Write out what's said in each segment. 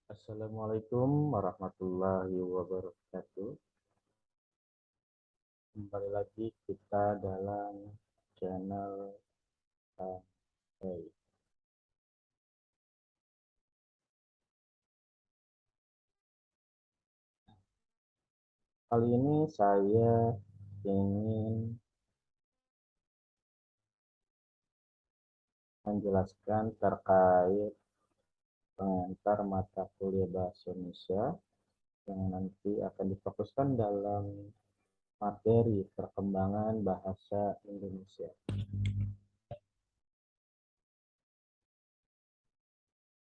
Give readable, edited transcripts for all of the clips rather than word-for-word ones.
Assalamualaikum warahmatullahi wabarakatuh. Kembali lagi kita dalam channel Hey. Kali ini saya ingin menjelaskan terkait pengantar mata kuliah Bahasa Indonesia yang nanti akan difokuskan dalam materi perkembangan bahasa Indonesia.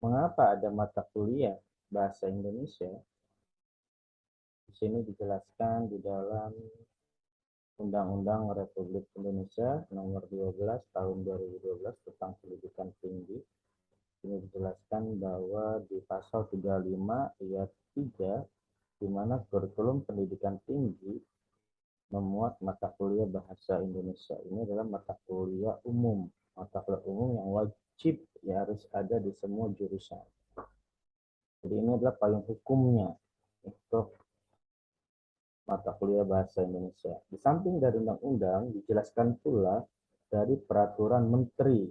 Mengapa ada mata kuliah Bahasa Indonesia? Di sini dijelaskan di dalam Undang-Undang Republik Indonesia Nomor 12 Tahun 2012 tentang Pendidikan Tinggi. Ini dijelaskan bahwa di pasal 35 ayat 3, di mana kurikulum pendidikan tinggi memuat mata kuliah bahasa Indonesia. Ini adalah mata kuliah umum. Mata kuliah umum yang wajib ya harus ada di semua jurusan. Jadi ini adalah payung hukumnya untuk mata kuliah bahasa Indonesia. Di samping dari undang-undang, dijelaskan pula dari peraturan menteri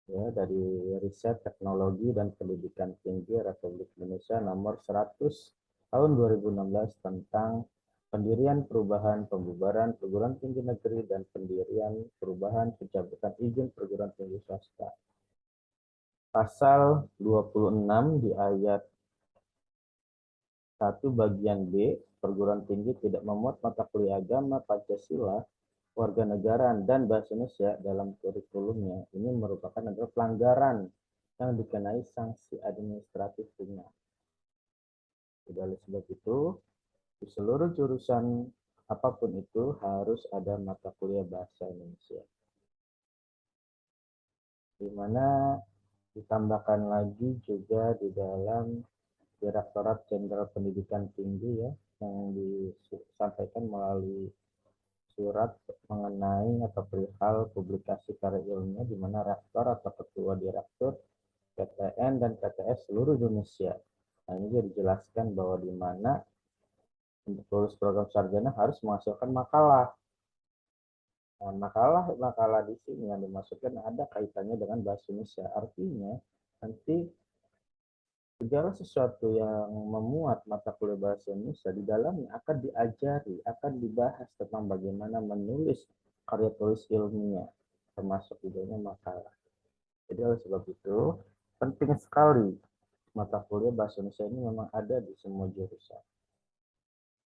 ya dari Riset Teknologi dan Pendidikan Tinggi Republik Indonesia nomor 100 tahun 2016 tentang pendirian perubahan pembubaran perguruan tinggi negeri dan pendirian perubahan pencabutan izin perguruan tinggi swasta. Pasal 26 di ayat 1 bagian B, perguruan tinggi tidak memuat mata kuliah agama, Pancasila, warga negara dan bahasa Indonesia dalam kurikulumnya. Ini merupakan adalah pelanggaran yang dikenai sanksi administratif ringan. Oleh sebab itu, di seluruh jurusan apapun itu harus ada mata kuliah bahasa Indonesia. Di mana ditambahkan lagi juga di dalam Direktorat Jenderal Pendidikan Tinggi ya, yang disampaikan melalui surat mengenai atau perihal publikasi karya ilmiah di mana rektor atau ketua direktur PTN dan PTS seluruh Indonesia. Nah, ini juga dijelaskan bahwa di mana untuk lulus program sarjana harus menghasilkan makalah. Nah, makalah di sini yang dimasukkan ada kaitannya dengan bahasa Indonesia. Artinya nanti segala sesuatu yang memuat mata kuliah bahasa Indonesia di dalamnya akan diajari, akan dibahas tentang bagaimana menulis karya tulis ilmiah, termasuk di dalamnya makalah. Jadi oleh sebab itu penting sekali mata kuliah bahasa Indonesia ini memang ada di semua jurusan.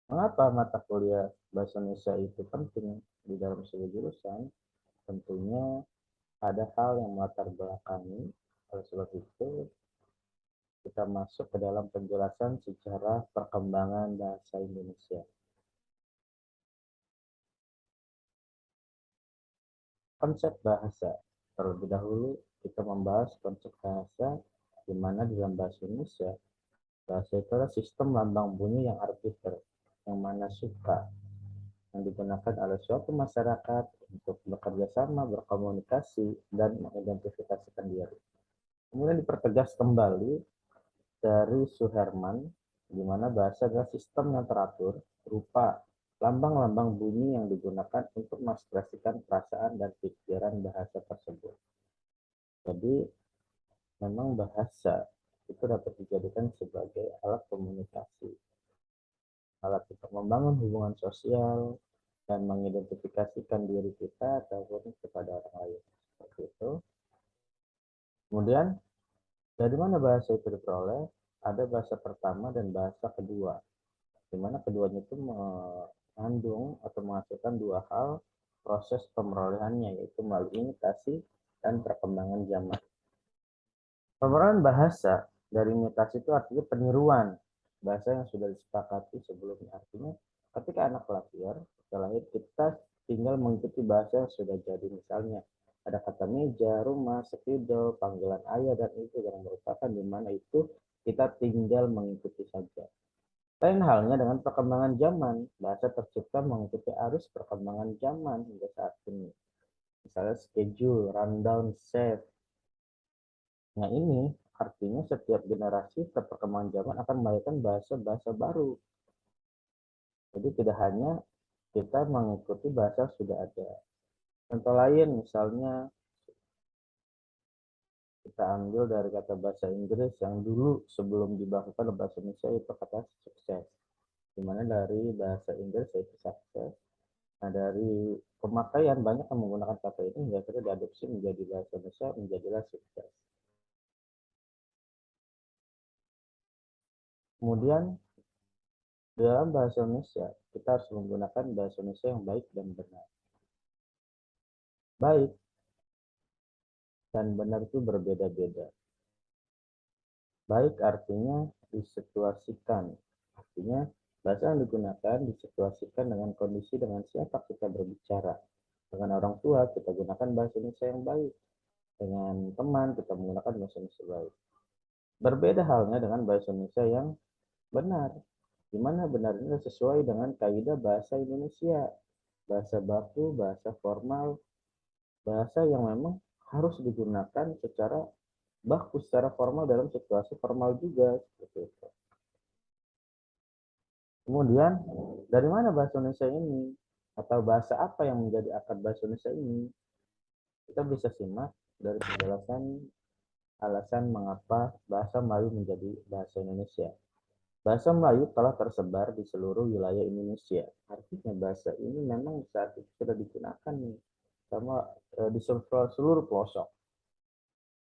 Mengapa mata kuliah bahasa Indonesia itu penting di dalam sebuah jurusan? Tentunya ada hal yang melatar belakangi. Oleh sebab itu kita masuk ke dalam penjelasan sejarah perkembangan bahasa Indonesia. Konsep bahasa. Terlebih dahulu kita membahas konsep bahasa di mana di dalam bahasa Indonesia, bahasa itu adalah sistem lambang bunyi yang arbiter, yang mana suka, yang digunakan oleh suatu masyarakat untuk bekerja sama, berkomunikasi, dan mengidentifikasikan diri. Kemudian dipertegas kembali dari Suherman, di mana bahasa adalah sistem yang teratur, berupa lambang-lambang bunyi yang digunakan untuk mengekspresikan perasaan dan pikiran bahasa tersebut. Jadi, memang bahasa itu dapat dijadikan sebagai alat komunikasi, alat untuk membangun hubungan sosial, dan mengidentifikasikan diri kita ataupun kepada orang lain. Seperti itu. Kemudian, dari mana bahasa itu diperoleh? Ada bahasa pertama dan bahasa kedua, di mana keduanya itu mengandung atau menghasilkan dua hal proses pemerolehannya, yaitu melalui imitasi dan perkembangan zaman. Pemerolehan bahasa dari imitasi itu artinya peniruan bahasa yang sudah disepakati sebelumnya. Artinya ketika anak lahir, setelah itu kita tinggal mengikuti bahasa yang sudah jadi. Misalnya ada kata meja, rumah, spidol, panggilan ayah dan ibu yang merupakan di mana itu kita tinggal mengikuti saja. Lain halnya dengan perkembangan zaman, bahasa tercipta mengikuti arus perkembangan zaman hingga saat ini. Misalnya schedule, rundown, save. Nah ini artinya setiap generasi perkembangan zaman akan melahirkan bahasa-bahasa baru. Jadi tidak hanya kita mengikuti bahasa yang sudah ada. Contoh lain misalnya kita ambil dari kata bahasa Inggris yang dulu sebelum dibakukan oleh bahasa Indonesia itu kata sukses. Dimana dari bahasa Inggris itu sukses. Nah dari pemakaian banyak yang menggunakan kata ini hingga akhirnya diadopsi menjadi bahasa Indonesia menjadilah sukses. Kemudian dalam bahasa Indonesia kita harus menggunakan bahasa Indonesia yang baik dan benar. Baik dan benar itu berbeda-beda. Baik artinya disituasikan. Artinya bahasa yang digunakan disituasikan dengan kondisi dengan siapa kita berbicara. Dengan orang tua kita gunakan bahasa Indonesia yang baik. Dengan teman kita menggunakan bahasa Indonesia baik. Berbeda halnya dengan bahasa Indonesia yang benar. Di mana benar ini sesuai dengan kaidah bahasa Indonesia. Bahasa baku, bahasa formal, bahasa yang memang harus digunakan secara baku, secara formal dalam situasi formal juga. Seperti itu. Kemudian, dari mana bahasa Indonesia ini? Atau bahasa apa yang menjadi akar bahasa Indonesia ini? Kita bisa simak dari penjelasan alasan mengapa bahasa Melayu menjadi bahasa Indonesia. Bahasa Melayu telah tersebar di seluruh wilayah Indonesia. Artinya bahasa ini memang saat itu sudah digunakan nih, sama di seluruh pelosok.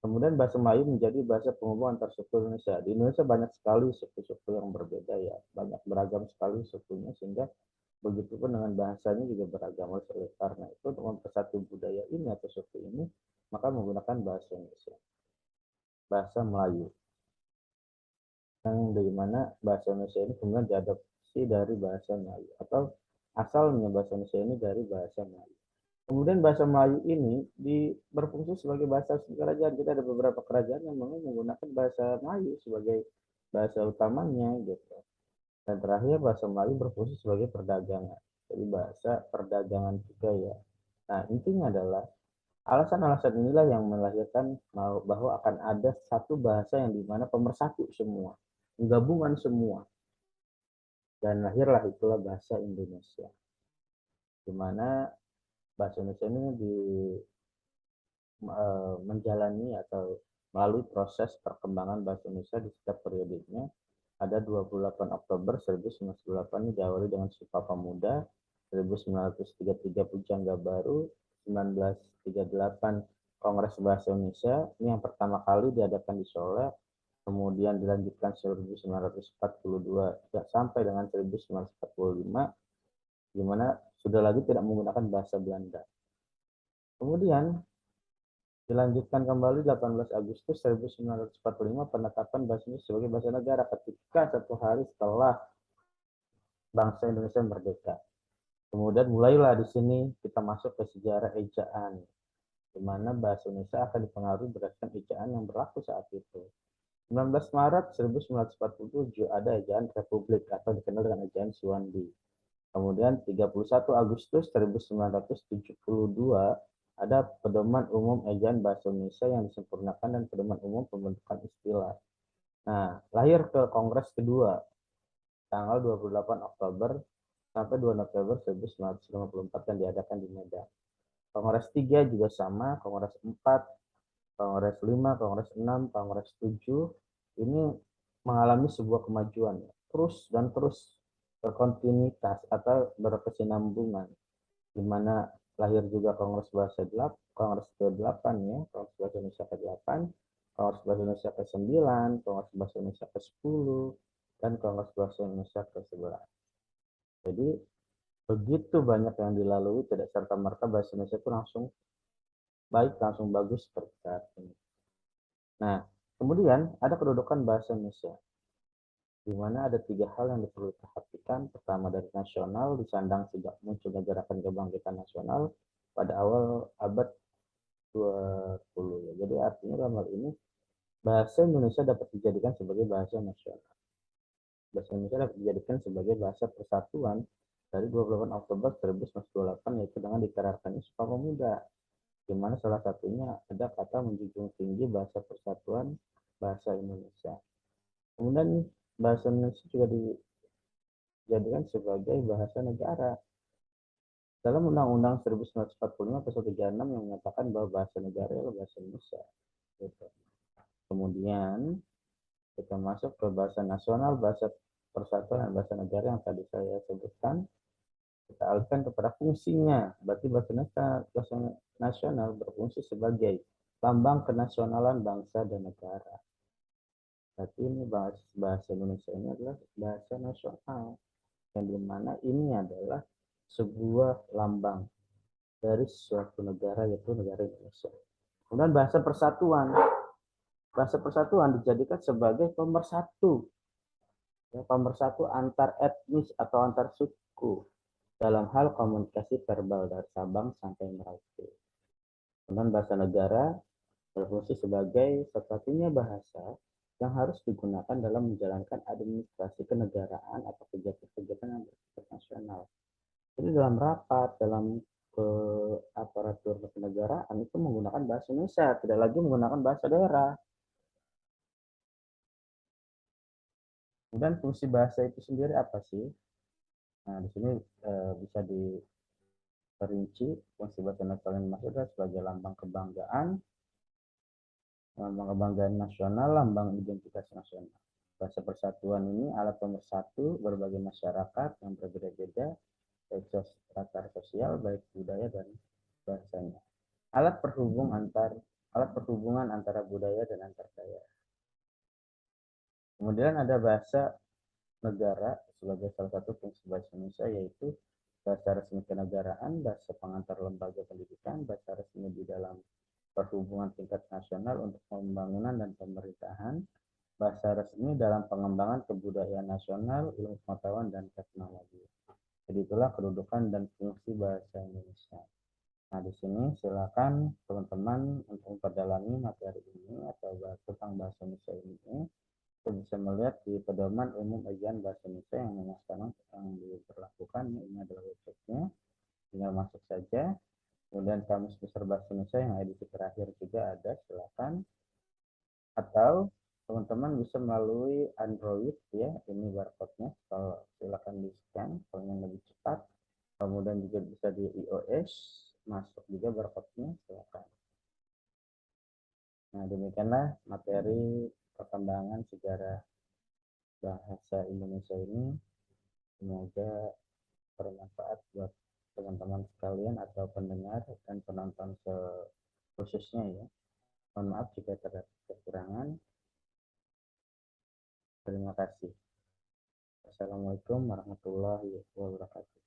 Kemudian bahasa Melayu menjadi bahasa penghubung antar suku Indonesia. Di Indonesia banyak sekali suku-suku yang berbeda ya, banyak beragam sekali sukunya sehingga begitupun dengan bahasanya juga beragam. Oleh karena itu untuk mempersatu budaya ini atau suku ini maka menggunakan bahasa Indonesia, bahasa Melayu. Yang dari mana bahasa Indonesia ini kemudian diadopsi dari bahasa Melayu atau asalnya bahasa Indonesia ini dari bahasa Melayu. Kemudian bahasa Melayu ini berfungsi sebagai bahasa kerajaan. Kita ada beberapa kerajaan yang menggunakan bahasa Melayu sebagai bahasa utamanya gitu. Dan terakhir bahasa Melayu berfungsi sebagai perdagangan. Jadi bahasa perdagangan juga ya. Nah intinya adalah alasan-alasan inilah yang melahirkan bahwa akan ada satu bahasa yang dimana pemersatu semua, gabungan semua. Dan lahirlah itulah bahasa Indonesia. Dimana bahasa Indonesia ini menjalani atau melalui proses perkembangan bahasa Indonesia di setiap periodenya. Ada 28 Oktober 1998 ini diawali dengan Sumpah Pemuda, 1933 Pujangga Baru, 1938 Kongres Bahasa Indonesia, ini yang pertama kali diadakan di Solo, kemudian dilanjutkan 1942 sampai dengan 1945, di mana sudah lagi tidak menggunakan bahasa Belanda. Kemudian dilanjutkan kembali 18 Agustus 1945 penetapan bahasa Indonesia sebagai bahasa negara ketika satu hari setelah bangsa Indonesia merdeka. Kemudian mulailah di sini kita masuk ke sejarah ejaan, di mana bahasa Indonesia akan dipengaruhi berdasarkan ejaan yang berlaku saat itu. 19 Maret 1947 ada ejaan Republik atau dikenal dengan ejaan Suwandi. Kemudian 31 Agustus 1972 ada pedoman umum ejaan bahasa Indonesia yang disempurnakan dan pedoman umum pembentukan istilah. Nah, lahir ke Kongres kedua tanggal 28 Oktober sampai 2 November 1954 yang diadakan di Medan. Kongres 3 juga sama, Kongres 4, Kongres 5, Kongres 6, Kongres 7 ini mengalami sebuah kemajuan terus dan terus berkontinuitas atau berkesinambungan, di mana lahir juga Kongres Bahasa 8, Kongres ke-8 ya, Kongres Bahasa Indonesia ke-8, Kongres Bahasa Indonesia ke-9, Kongres Bahasa Indonesia ke-10, dan Kongres Bahasa Indonesia ke-11. Jadi begitu banyak yang dilalui, tidak serta-merta bahasa Indonesia itu langsung baik, langsung bagus seperti saat ini. Nah, kemudian ada kedudukan bahasa Indonesia, di mana ada 3 hal yang perlu diperhatikan. Pertama dari nasional, disandang sejak munculnya gerakan kebangkitan nasional pada awal abad 20. Ya. Jadi artinya dalam hal ini bahasa Indonesia dapat dijadikan sebagai bahasa nasional. Bahasa Indonesia dapat dijadikan sebagai bahasa persatuan dari 28 Oktober 1928 yaitu dengan dikerahkannya Sumpah Pemuda, di mana salah satunya ada kata menjunjung tinggi bahasa persatuan bahasa Indonesia. Kemudian bahasa Indonesia juga dijadikan sebagai bahasa negara. Dalam Undang-Undang 1945 pasal 36 yang menyatakan bahwa bahasa negara adalah bahasa Indonesia. Gitu. Kemudian kita masuk ke bahasa nasional, bahasa persatuan, dan bahasa negara yang tadi saya sebutkan. Kita alihkan kepada fungsinya. Berarti bahasa nasional berfungsi sebagai lambang kenasionalan bangsa dan negara. Berarti ini bahasa Indonesia ini adalah bahasa nasional, yang dimana ini adalah sebuah lambang dari suatu negara, yaitu negara Indonesia. Kemudian bahasa persatuan. Bahasa persatuan dijadikan sebagai pemersatu, ya, pemersatu antar etnis atau antar suku dalam hal komunikasi verbal dari Sabang sampai Merauke. Kemudian bahasa negara berfungsi sebagai satu-satunya bahasa yang harus digunakan dalam menjalankan administrasi kenegaraan atau kegiatan-kegiatan yang bersifat nasional. Jadi dalam rapat, dalam aparatur kenegaraan itu menggunakan bahasa Indonesia, tidak lagi menggunakan bahasa daerah. Kemudian fungsi bahasa itu sendiri apa sih? Nah, di sini bisa diperinci fungsi bahasa nasional maksudnya sebagai lambang kebanggaan nasional, lambang identitas nasional. Bahasa persatuan ini alat pemersatu berbagai masyarakat yang berbeda-beda, baik latar sosial, baik budaya dan bahasanya. Alat perhubungan antara budaya dan antar daerah. Kemudian ada bahasa negara sebagai salah satu fungsi bahasa Indonesia, yaitu bahasa resmi kenegaraan, bahasa pengantar lembaga pendidikan, bahasa resmi di dalam perhubungan tingkat nasional untuk pembangunan dan pemerintahan, bahasa resmi dalam pengembangan kebudayaan nasional, ilmu pengetahuan, dan teknologi. Jadi itulah kedudukan dan fungsi bahasa Indonesia. Nah, di sini silakan teman-teman untuk memperdalami materi ini atau tentang bahasa Indonesia ini. Kita bisa melihat di pedoman umum ujian bahasa Indonesia yang memang sekarang sedang diberlakukan. Ini adalah websitenya, tinggal masuk saja. Kemudian kamus besar bahasa Indonesia yang edisi terakhir juga ada, silakan. Atau teman-teman bisa melalui Android, ya, ini barcode-nya, kalau silakan di scan kalau yang lebih cepat. Kemudian juga bisa di iOS, masuk juga barcode-nya, silakan. Nah, demikianlah materi perkembangan sejarah bahasa Indonesia ini. Semoga bermanfaat buat teman-teman sekalian atau pendengar dan penonton khususnya, ya. Mohon maaf jika terdapat kekurangan. Terima kasih. Assalamualaikum warahmatullahi wabarakatuh.